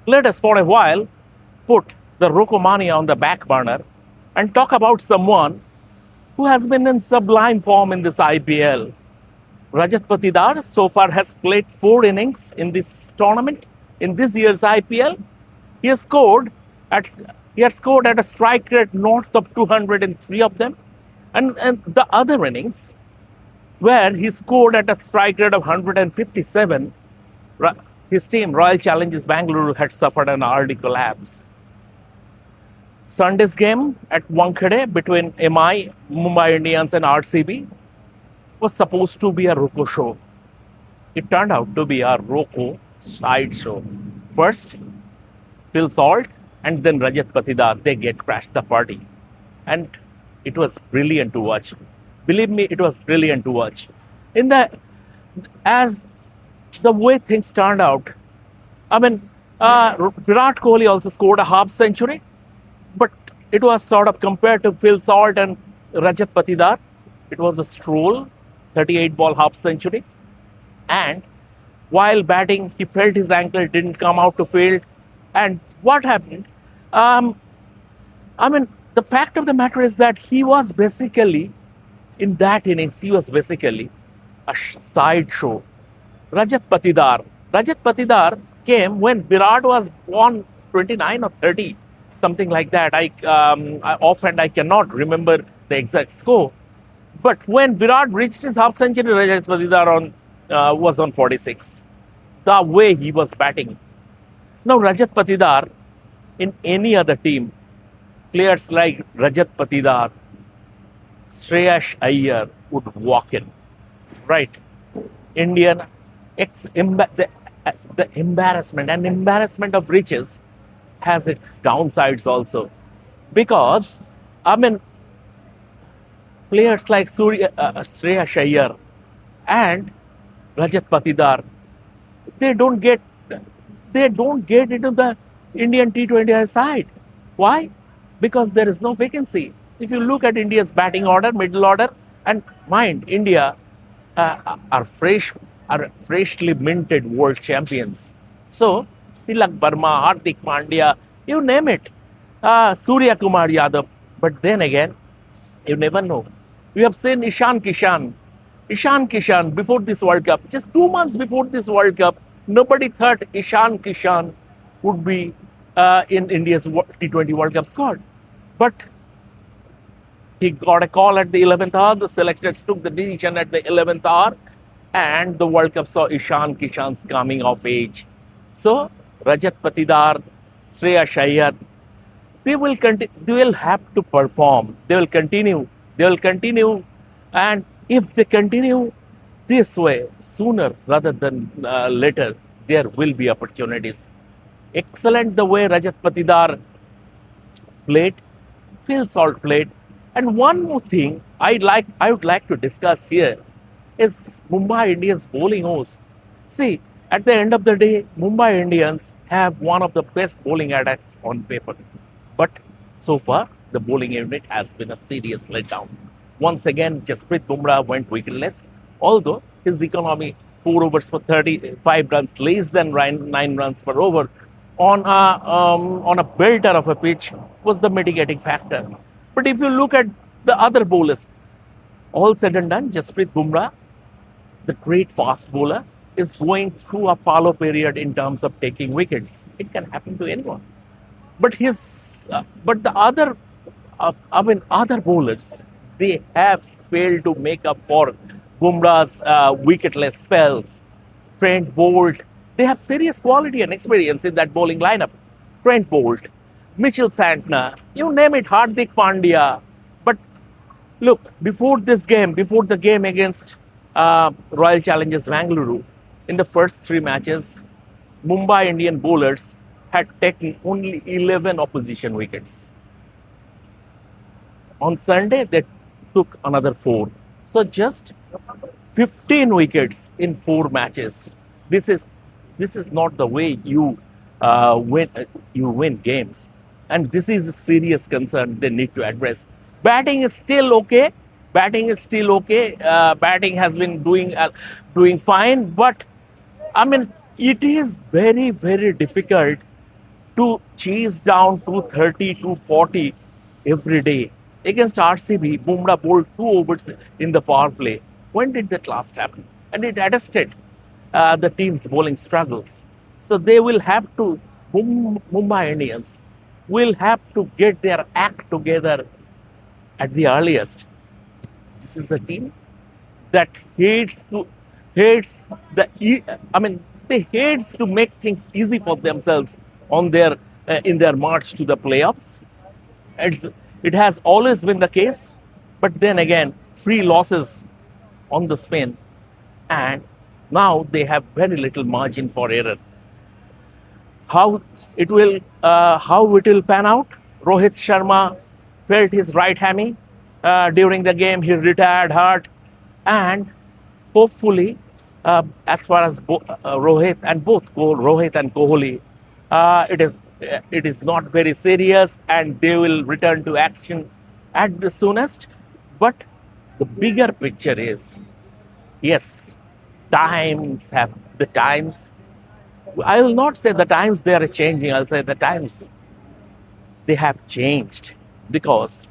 let us for a while put the Rokomania on the back burner and talk about someone who has been in sublime form in this IPL. Rajat Patidar so far has played 4 innings in this tournament, in this year's IPL. He has scored at he had scored at a strike rate north of 200 in three of them, and the other innings where he scored at a strike rate of 157, his team Royal Challengers Bangalore had suffered an early collapse. Sunday's game at Wankhede between MI, Mumbai Indians and RCB was supposed to be a Roko show. It turned out to be a Roko sideshow. First, Phil Salt and then Rajat Patidar, they get crashed the party. And it was brilliant to watch. Believe me, it was brilliant to watch. In the as the way things turned out, I mean, Virat Kohli also scored a half century, but it was sort of compared to Phil Salt and Rajat Patidar. It was a stroll, 38 ball half century. And while batting, he felt his ankle, didn't come out to field. And what happened? I mean, the fact of the matter is that he was basically, in that innings, he was basically a sideshow. Rajat Patidar came when Virat was on 29 or 30, something like that. Offhand, I cannot remember the exact score. But when Virat reached his half century, Rajat Patidar was on 46. The way he was batting. Now, Rajat Patidar, in any other team, players like Rajat Patidar, Shreyas Iyer would walk in, right? Indian, the embarrassment of riches has its downsides also. Because, I mean, players like Shreyas Iyer and Rajat Patidar, they don't get into the Indian T20 side. Why? Because there is no vacancy. If you look at India's batting order, middle order, and mind, India are freshly minted world champions. So, Tilak Verma, Hardik Pandya, you name it, Surya Kumar Yadav. But then again, you never know. We have seen Ishan Kishan, before this World Cup, just 2 months before this World Cup, nobody thought Ishan Kishan would be in India's T20 World Cup squad. But he got a call at the 11th hour. The selectors took the decision at the 11th hour, and the World Cup saw Ishan Kishan's coming of age. So, Rajat Patidar, Shreyas Iyer, they will have to perform. They will continue. And if they continue this way, sooner rather than later, there will be opportunities. Excellent the way Rajat Patidar played, Phil Salt played. And one more thing I would like to discuss here is Mumbai Indians bowling host. See, at the end of the day, Mumbai Indians have one of the best bowling attacks on paper. But so far, the bowling unit has been a serious letdown. Once again, Jasprit Bumrah went wicketless, although his economy, 4 overs for 35 runs, less than 9 runs per over, on a belter of a pitch, was the mitigating factor. But if you look at the other bowlers, all said and done, Jasprit Bumrah, the great fast bowler, is going through a fallow period in terms of taking wickets. It can happen to anyone. But the other bowlers, they have failed to make up for Bumrah's wicketless spells. Trent Bolt, they have serious quality and experience in that bowling lineup. Trent Bolt, Mitchell Santner, you name it, Hardik Pandya. But look, before the game against Royal Challengers Bangalore, in the first 3 matches, Mumbai Indian bowlers had taken only 11 opposition wickets. On Sunday, they took another 4. So just 15 wickets in 4 matches. This is not the way you win games, and this is a serious concern they need to address. Batting is still okay. Batting has been doing fine, but I mean, it is very, very difficult to chase down 230, 240 every day. Against RCB, Bumrah bowled 2 overs in the power play. When did that last happen? And it attested the team's bowling struggles. So they will have to, Mumbai Indians will have to get their act together at the earliest. This is a team that hates the I mean they hates to make things easy for themselves on their in their march to the playoffs. It's, it has always been the case, but then again, free losses on the spin, and now they have very little margin for error. How it will pan out? Rohit Sharma felt his right hammy during the game. He retired hurt, and hopefully, as far as Rohit and Rohit and Kohli, it is not very serious, and they will return to action at the soonest. But the bigger picture is, yes, the times. I will not say the times they are changing. I'll say the times they have changed, because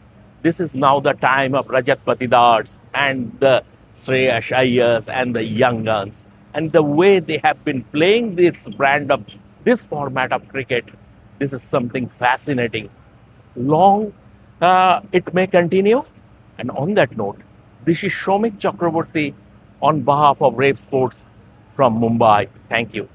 this is now the time of Rajat Patidars and the Shreyas Iyers and the young guns. And the way they have been playing this format of cricket, this is something fascinating. Long it may continue. And on that note, this is Shomik Chakraborty on behalf of Revsportz from Mumbai. Thank you.